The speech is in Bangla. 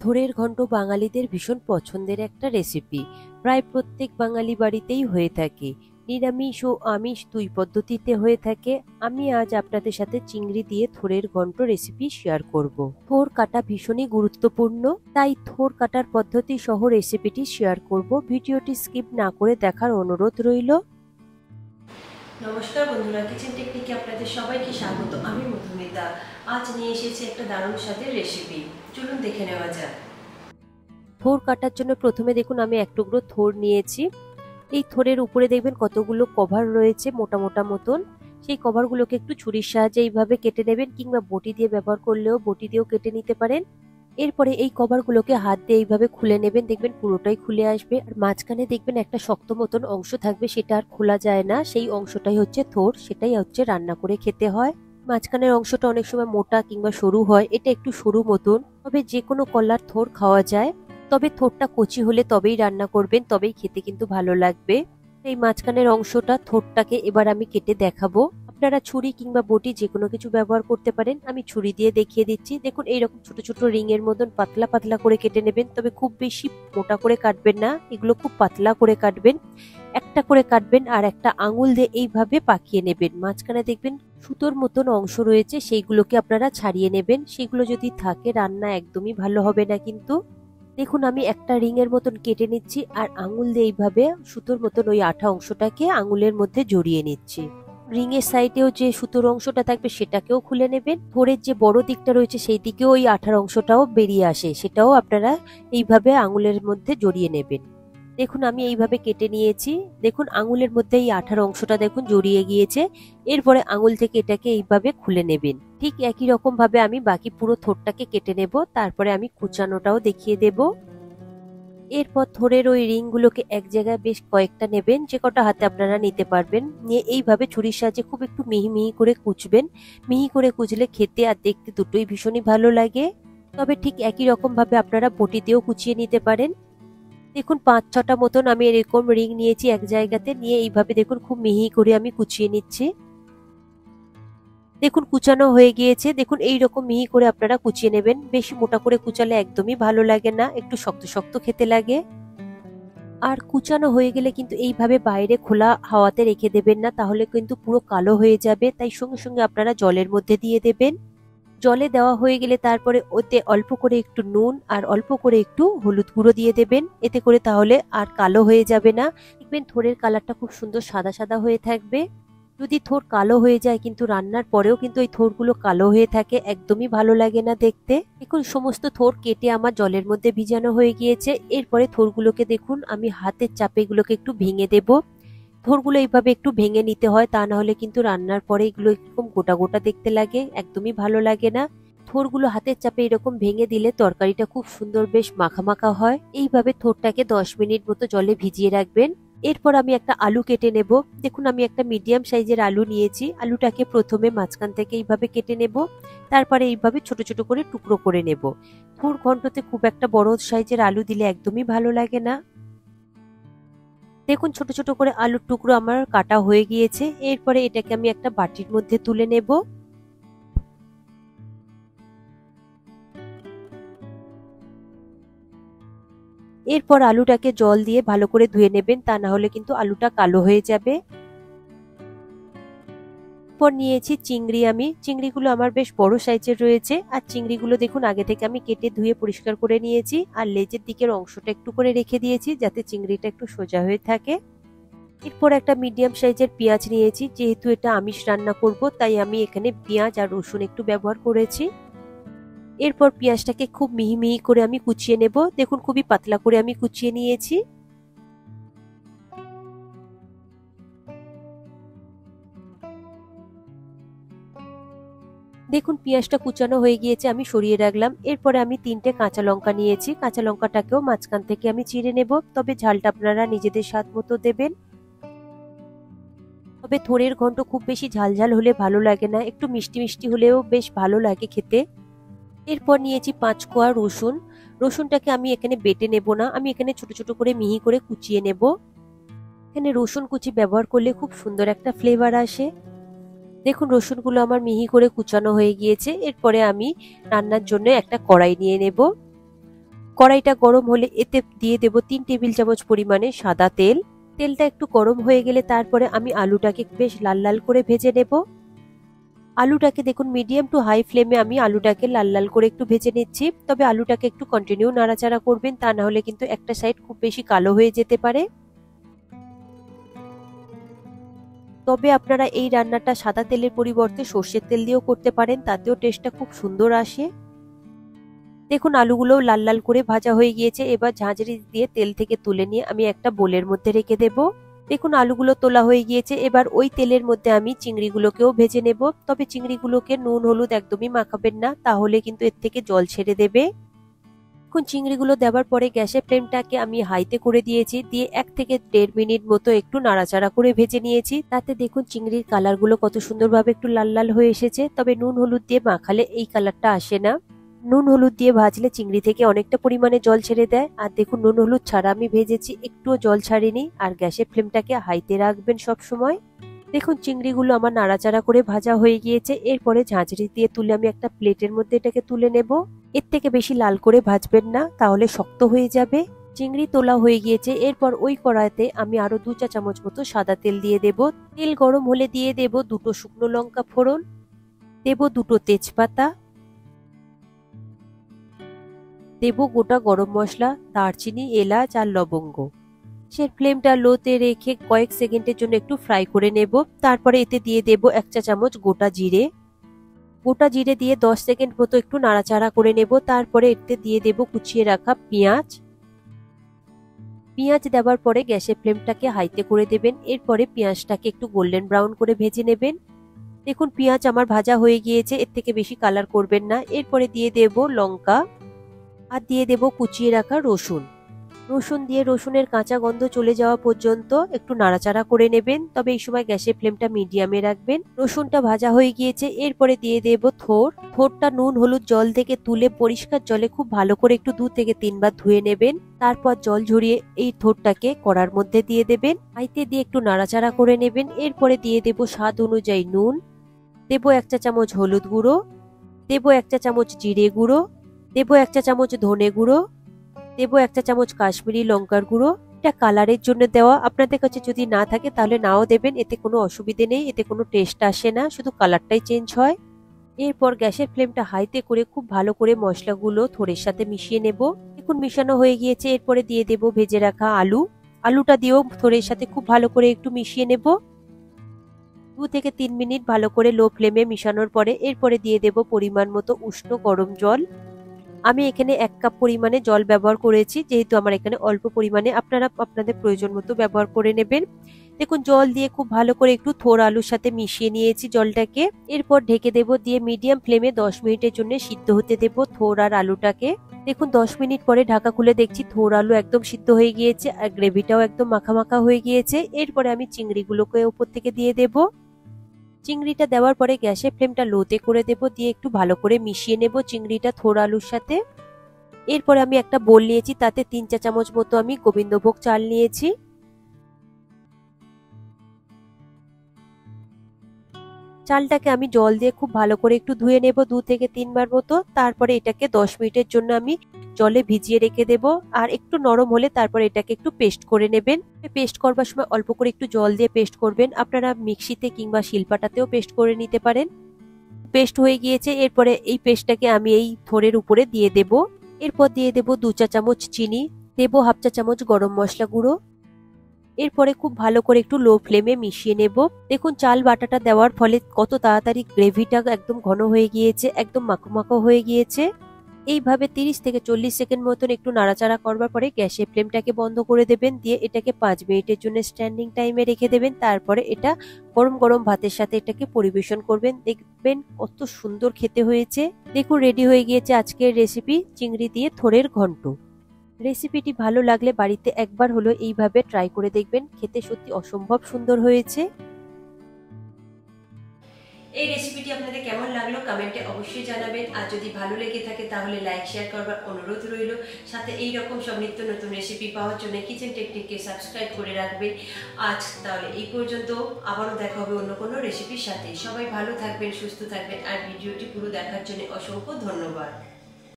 থোড়ের ঘন্ট বাঙালিদের ভীষণ পছন্দের একটা রেসিপি। প্রায় প্রত্যেক বাঙালি বাড়িতেই হয়ে থাকে। নিরামিষ ও আমিষ দুই পদ্ধতিতে হয়ে থাকে। আমি আজ আপনাদের সাথে চিংড়ি দিয়ে থোড়ের ঘন্ট রেসিপি শেয়ার করব। থোড় কাটা ভীষণই গুরুত্বপূর্ণ, তাই থোড় কাটার পদ্ধতি সহ রেসিপিটি শেয়ার করব। ভিডিওটি স্কিপ না করে দেখার অনুরোধ রইল। নমস্কার বন্ধুরা, কিচেন টেকনিকে আপনাদের সবাইকে স্বাগত। আমি মধুমিতা। আজ নিয়ে এসেছি একটা দারুণ স্বাদের রেসিপি, চলুন দেখে নেওয়া যাক। থোড় কাটার জন্য প্রথমে দেখুন আমি এক টুকরো থোড় নিয়েছি। এই থোড়ের উপরে দেখবেন কতগুলো কভার রয়েছে মোটা মোটা মতন। সেই কভারগুলোকে একটু ছুরির সাহায্যে এইভাবে কেটে নেবেন, কিংবা বটি দিয়ে ব্যবহার করলেও বটি দিয়েও কেটে নিতে পারেন। এরপরে এই কভারগুলোকে হাত দিয়ে এইভাবে খুলে নেবেন, দেখবেন পুরোটাই খুলে আসবে। আর মাঝখানে দেখবেন একটা শক্ত মতন অংশ থাকবে, সেটা আর খোলা যায় না। সেই অংশটাই হচ্ছে থোড়, সেটাই হচ্ছে রান্না করে খেতে হয়। মাঝখানের অংশটা অনেক সময় মোটা কিংবা সরু হয়, এটা একটু সরু মতন। তবে যে কোনো কলার থোড় খাওয়া যায়, তবে থোড়টা কচি হলে তবেই রান্না করবেন, তবেই খেতে কিন্তু ভালো লাগবে। এই মাঝখানের অংশটা থোড়টাকে এবার আমি কেটে দেখাবো। আপনারা ছুরি কিংবা বটি যে কোনো কিছু ব্যবহার করতে পারেন। আমি ছুরি দিয়ে দেখিয়ে দিচ্ছি। দেখুন এইরকম ছোট ছোট রিং এর মতন পাতলা পাতলা করে কেটে নেবেন, তবে খুব বেশি মোটা করে কাটবেন না, এগুলো খুব পাতলা করে কাটবেন। একটা করে কাটবেন আর একটা আঙুল দিয়ে এইভাবে পাকিয়ে নেবেন। মাঝখানে দেখবেন সুতোর মতন অংশ রয়েছে, সেইগুলোকে আপনারা ছাড়িয়ে নেবেন। সেগুলো যদি থাকে রান্না একদমই ভালো হবে না কিন্তু। দেখুন আমি একটা রিং এর মতন কেটে নিচ্ছি আর আঙুল দিয়ে এইভাবে সুতোর মতন ওই আঠা অংশটাকে আঙুলের মধ্যে জড়িয়ে নিচ্ছি। রিং এর সাইডেও যে সুতোর অংশটা থাকবে সেটাকেও খুলে নেবেন। থোড়ের যে বড় দিকটা রয়েছে সেই দিকেও ওই আঠার অংশটাও বেরিয়ে আসে, সেটাও আপনারা এইভাবে আঙুলের মধ্যে জড়িয়ে নেবেন। দেখুন আমি এইভাবে কেটে নিয়েছি। দেখুন আঙুলের মধ্যে এই আঠার অংশটা দেখুন জড়িয়ে গিয়েছে। এরপরে আঙুল থেকে এটাকে এইভাবে খুলে নেবেন। ঠিক একই রকম ভাবে আমি বাকি পুরো থোড়টাকে কেটে নেব, তারপরে আমি কুচানোটাও দেখিয়ে দেব। এরপর থোড়ের ওই রিং গুলোকে এক জায়গায় বেশ কয়েকটা নেবেন, যে কটা হাতে আপনারা নিতে পারবেন। নিয়ে এইভাবে ছুরির সাহায্যে খুব একটু মিহি মিহি করে কুচবেন। মিহি করে কুচলে খেতে আর দেখতে দুটোই ভীষণই ভালো লাগে। তবে ঠিক একই রকম ভাবে আপনারা বটিতেও কুচিয়ে নিতে পারেন। দেখুন 5-6টা মতন আমি এরকম রিং নিয়েছি এক জায়গাতে, নিয়ে এইভাবে দেখুন খুব মিহি করে আমি কুচিয়ে নিচ্ছি। দেখুন কুচানো হয়ে গিয়েছে। দেখুন এইরকম মিহি করে আপনারা কুচিয়ে নেবেন। বেশি মোটা করে কুচালে একদমই ভালো লাগে না, একটু শক্ত শক্ত খেতে লাগে। আর কুচানো হয়ে গেলে কিন্তু এইভাবে বাইরে খোলা হাওয়াতে রেখে দেবেন না, তাহলে কিন্তু পুরো কালো হয়ে যাবে। তাই সঙ্গে সঙ্গে আপনারা জলের মধ্যে দিয়ে দেবেন। জলে দেওয়া হয়ে গেলে তারপরে ওতে অল্প করে একটু নুন আর অল্প করে একটু হলুদ গুঁড়ো দিয়ে দেবেন। এতে করে তাহলে আর কালো হয়ে যাবে না। দেখবেন থোড়ের কালারটা খুব সুন্দর সাদা সাদা হয়ে থাকবে। যদি থোড় কালো হয়ে যায় কিন্তু রান্নার পরেও কিন্তু এই থোড়গুলো কালো হয়ে থাকে, একদমই ভালো লাগে না দেখতে। দেখুন সমস্ত থোড় কেটে আমার জলের মধ্যে ভিজানো হয়ে গিয়েছে। এরপরে থোড়গুলোকে দেখুন আমি হাতের চাপে এগুলোকে একটু ভেঙে দেব। থোড়গুলো এইভাবে একটু ভেঙে নিতে হয়, তা না হলে কিন্তু রান্নার পরে এগুলো এরকম গোটা গোটা দেখতে লাগে, একদমই ভালো লাগে না। থোড়গুলো হাতের চাপে এরকম ভেঙে দিলে তরকারিটা খুব সুন্দর বেশ মাখা মাখা হয়। এইভাবে থোড়টাকে 10 মিনিট মতো জলে ভিজিয়ে রাখবেন। এরপর আমি একটা আলু কেটে নেব। দেখুন আমি একটা মিডিয়াম সাইজের আলু নিয়েছি। আলুটাকে প্রথমে মাঝখান থেকে এইভাবে কেটে নেব, তারপরে এইভাবে ছোট ছোট করে টুকরো করে নেব। থোড় ঘন্টতে খুব একটা বড় সাইজের আলু দিলে একদমই ভালো লাগে না। দেখুন ছোট ছোট করে আলুর টুকরো আমার কাটা হয়ে গিয়েছে। এরপরে এটাকে আমি একটা বাটির মধ্যে তুলে নেব। এরপর আলুটাকে জল দিয়ে ভালো করে ধুয়ে নেবেন, তা না হলে কিন্তু আলুটা কালো হয়ে যাবে। এরপর নিয়েছি চিংড়ি। আমি চিংড়িগুলো আমার বেশ বড় সাইজের রয়েছে। আর চিংড়িগুলো দেখুন আগে থেকে আমি কেটে ধুয়ে পরিষ্কার করে নিয়েছি। আর লেজের দিকের অংশটা একটু করে রেখে দিয়েছি, যাতে চিংড়িটা একটু সোজা হয়ে থাকে। এরপর একটা মিডিয়াম সাইজের পেঁয়াজ নিয়েছি। যেহেতু এটা আমিষ রান্না করব, তাই আমি এখানে পেঁয়াজ আর রসুন একটু ব্যবহার করেছি। এরপর পেঁয়াজটাকে খুব মিহি মিহি করে আমি কুচিয়ে নেব। দেখুন খুবই পাতলা করে আমি কুচিয়ে নিয়েছি। দেখুন পেঁয়াজটা কুচানো হয়ে গিয়েছে, আমি সরিয়ে রাখলাম। এরপরে আমি 3টে কাঁচা লঙ্কা নিয়েছি। কাঁচা লঙ্কাটাকেও মাঝখান থেকে আমি চিড়ে নেব, তবে ঝালটা আপনারা নিজেদের স্বাদ মতো দেবেন। তবে থোড়ের ঘন্ট খুব বেশি ঝাল ঝাল হলে ভালো লাগে না, একটু মিষ্টি মিষ্টি হলেও বেশ ভালো লাগে খেতে। এরপর নিয়েছি 5 কোয়া রসুন। রসুনটাকে আমি এখানে বেটে নেব না, আমি এখানে ছোট ছোট করে মিহি করে কুচিয়ে নেব। এখানে রসুন কুচি ব্যবহার করলে খুব সুন্দর একটা ফ্লেভার আসে। দেখুন রসুনগুলো আমার মিহি করে কুচানো হয়ে গিয়েছে। এরপরে আমি রান্নার জন্য একটা কড়াই নিয়ে নেব। কড়াইটা গরম হলে এতে দিয়ে দেব 3 টেবিল চামচ পরিমাণে সাদা তেল। তেলটা একটু গরম হয়ে গেলে তারপরে আমি আলুটাকে বেশ লাল লাল করে ভেজে নেব। আলুটাকে দেখুন মিডিয়াম টু হাই ফ্লেমে আমি আলুটাকে লাল লাল করে একটু ভেজে নিচ্ছি। তবে আলুটাকে একটু কন্টিনিউ নাড়াচাড়া করবেন, তা না হলে কিন্তু একটা সাইড খুব বেশি কালো হয়ে যেতে পারে। তবে আপনারা এই রান্নাটা সাদা তেলের পরিবর্তে সর্ষের তেল দিয়েও করতে পারেন, তাতেও টেস্টটা খুব সুন্দর আসে। দেখুন আলুগুলোও লাল লাল করে ভাজা হয়ে গিয়েছে। এবার ঝাঁঝরি দিয়ে তেল থেকে তুলে নিয়ে আমি একটা বোলের মধ্যে রেখে দেব। দেখুন আলুগুলো তোলা হয়ে গিয়েছে। এবার ওই তেলের মধ্যে আমি চিংড়িগুলোকেও ভেজে নেব। তবে চিংড়িগুলোকে নুন হলুদ একদমই মাখাবেন না, তাহলে কিন্তু এর থেকে জল ছেড়ে দেবে। এখন চিংড়িগুলো দেওয়ার পরে গ্যাসের ফ্লেমটাকে আমি হাইতে করে দিয়েছি, দিয়ে 1 থেকে 1.5 মিনিট মতো একটু নাড়াচাড়া করে ভেজে নিয়েছি। তাতে দেখুন চিংড়ির কালারগুলো কত সুন্দরভাবে একটু লাল লাল হয়ে এসেছে। তবে নুন হলুদ দিয়ে মাখালে এই কালারটা আসে না। নুন হলুদ দিয়ে ভাজলে চিংড়ি থেকে অনেকটা পরিমাণে জল ছেড়ে দেয়। আর দেখুন নুন হলুদ ছাড়া আমি ভেজেছি, একটুও জল ছাড়েনি। আর গ্যাসের ফ্লেমটাকে হাইতে রাখবেন সব সময়। দেখুন চিংড়িগুলো আমার নাড়াচাড়া করে ভাজা হয়ে গিয়েছে। এরপরে ঝাঁঝরি দিয়ে তুলে আমি একটা প্লেটের মধ্যে এটাকে তুলে নেব। এর থেকে বেশি লাল করে ভাজবেন না, তাহলে শক্ত হয়ে যাবে। চিংড়ি তোলা হয়ে গিয়েছে। এরপর ওই কড়াইতে আমি আরো 2 চা চামচ মতো সাদা তেল দিয়ে দেব। তেল গরম হলে দিয়ে দেব 2টো শুকনো লঙ্কা ফোড়ন, দেব 2টো তেজপাতা, দেব গোটা গরম মশলা, দারচিনি, এলাচ আর লবঙ্গ। সে ফ্লেমটা লোতে রেখে কয়েক সেকেন্ডের জন্য একটু ফ্রাই করে নেব। তারপরে এতে দিয়ে দেব 1 চা চামচ গোটা জিরে। গোটা জিরে দিয়ে 10 সেকেন্ড মতো একটু নাড়াচাড়া করে নেব। তারপরে এতে দিয়ে দেব কুচিয়ে রাখা পেঁয়াজ। পেঁয়াজ দেওয়ার পরে গ্যাসের ফ্লেমটাকে হাইতে করে দেবেন। এরপরে পেঁয়াজটাকে একটু গোল্ডেন ব্রাউন করে ভেজে নেবেন। দেখুন পেঁয়াজ আমার ভাজা হয়ে গিয়েছে, এর থেকে বেশি কালার করবেন না। এরপরে দিয়ে দেব লঙ্কা আর দিয়ে দেব কুচিয়ে রাখা রসুন। রসুন দিয়ে রসুনের কাঁচা গন্ধ চলে যাওয়া পর্যন্ত একটু নাড়াচাড়া করে নেবেন। তবে এই সময় গ্যাসের ফ্লেমটা মিডিয়ামে রাখবেন। রসুনটা ভাজা হয়ে গিয়েছে। এরপরে দিয়ে দেব থোড়। থোড়টা নুন হলুদ জল থেকে তুলে পরিষ্কার জলে খুব ভালো করে একটু 2 থেকে 3 বার ধুয়ে নেবেন। তারপর জল ঝরিয়ে এই থোড়টাকে কড়ার মধ্যে দিয়ে দেবেন। হাইতে দিয়ে একটু নাড়াচাড়া করে নেবেন। এরপরে দিয়ে দেব স্বাদ অনুযায়ী নুন, দেব 1 চা চামচ হলুদ গুঁড়ো, দেব 1 চা চামচ জিরে গুঁড়ো, দেব 1 চা চামচ ধনে গুঁড়ো, দেব 1 চা চামচ কাশ্মীরি লঙ্কার গুঁড়ো। এটা কালারের জন্য দেওয়া, আপনাদের কাছে যদি না থাকে তাহলে নাও দেবেন, এতে কোনো অসুবিধে নেই। এতে কোনো টেস্ট আসে না, শুধু কালারটাই চেঞ্জ হয়। এরপর গ্যাসের ফ্লেমটা হাইতে করে খুব ভালো করে মশলাগুলো থোড়ের সাথে মিশিয়ে নেব। এখন মিশানো হয়ে গিয়েছে। এরপরে দিয়ে দেব ভেজে রাখা আলু। আলুটা দিয়েও থোড়ের সাথে খুব ভালো করে একটু মিশিয়ে নেব। 2 থেকে 3 মিনিট ভালো করে লো ফ্লেমে মিশানোর পরে এরপরে দিয়ে দেব পরিমাণ মতো উষ্ণ গরম জল। আমি এখানে 1 কাপ পরিমাণে জল ব্যবহার করেছি, যেহেতু আমার এখানে অল্প পরিমাণে, আপনারা আপনাদের প্রয়োজন মতো ব্যবহার করে নেবেন। দেখুন জল দিয়ে খুব ভালো করে একটু থোড় আলুর সাথে মিশিয়ে নিয়েছি জলটাকে। এরপর ঢেকে দেব, দিয়ে মিডিয়াম ফ্লেমে 10 মিনিটের জন্য সিদ্ধ হতে দেব থোড় আর আলুটাকে। দেখুন 10 মিনিট পরে ঢাকা খুলে দেখছি থোড় আলু একদম সিদ্ধ হয়ে গিয়েছে আর গ্রেভিটাও একদম মাখা মাখা হয়ে গিয়েছে। এরপরে আমি চিংড়িগুলোকে উপর থেকে দিয়ে দেব। চিংড়িটা দেওয়ার পরে গ্যাসের ফ্লেমটা লোতে করে দেব, দিয়ে একটু ভালো করে মিশিয়ে নেব চিংড়িটা থোড় আলুর সাথে। এরপরে আমি একটা বোল নিয়েছি, তাতে 3 চা চামচ মতো আমি গোবিন্দভোগ চাল নিয়েছি। চালটাকে আমি জল দিয়ে খুব ভালো করে একটু ধুয়ে নেব 2 থেকে 3 বার মতো। তারপরে এটাকে 10 মিনিটের জন্য আমি জলে ভিজিয়ে রেখে দেব। আর একটু নরম হলে তারপরে এটাকে একটু পেস্ট করে নেবেন। পেস্ট করবার সময় অল্প করে একটু জল দিয়ে পেস্ট করবেন। আপনারা মিক্সিতে কিংবা শিলপাটাতেও পেস্ট করে নিতে পারেন। পেস্ট হয়ে গিয়েছে। এরপরে এই পেস্টটাকে আমি এই থোড়ের উপরে দিয়ে দেব। এরপর দিয়ে দেব 2 চা চামচ চিনি, দেব 1/2 চা চামচ গরম মশলা গুঁড়ো। এরপরে খুব ভালো করে একটু লো ফ্লেমে মিশিয়ে নেব। দেখুন চাল বাটাটা দেওয়ার ফলে কত তাড়াতাড়ি গ্রেভিটা একদম ঘন হয়ে গিয়েছে, একদম মাখো মাখো হয়ে গিয়েছে। এইভাবে 30 থেকে 40 সেকেন্ড মতন একটু নাড়াচাড়া করবার পরে গ্যাসের ফ্লেমটাকে বন্ধ করে দেবেন, দিয়ে এটাকে 5 মিনিটের জন্য স্ট্যান্ডিং টাইমে রেখে দেবেন। তারপরে এটা গরম গরম ভাতের সাথে এটাকে পরিবেশন করবেন। দেখবেন কত সুন্দর খেতে হয়েছে। দেখুন রেডি হয়ে গিয়েছে আজকের রেসিপি, চিংড়ি দিয়ে থোড়ের ঘন্ট। রেসিপিটি ভালো লাগলে বাড়িতে একবার হলো এইভাবে ট্রাই করে দেখবেন, খেতে সত্যি অসম্ভব সুন্দর হয়েছে। এই রেসিপিটি আপনাদের কেমন লাগলো কমেন্টে অবশ্যই জানাবেন। আর যদি ভালো লেগে থাকে তাহলে লাইক শেয়ার করবার অনুরোধ রইল। সাথে এই রকম সব নিত্য নতুন রেসিপি পাওয়ার জন্য কিচেন টেকনিককে সাবস্ক্রাইব করে রাখবেন। আজ তাহলে এই পর্যন্ত, আবারও দেখা হবে অন্য কোনো রেসিপির সাথে। সবাই ভালো থাকবেন, সুস্থ থাকবেন। আর ভিডিওটি পুরো দেখার জন্য অসংখ্য ধন্যবাদ।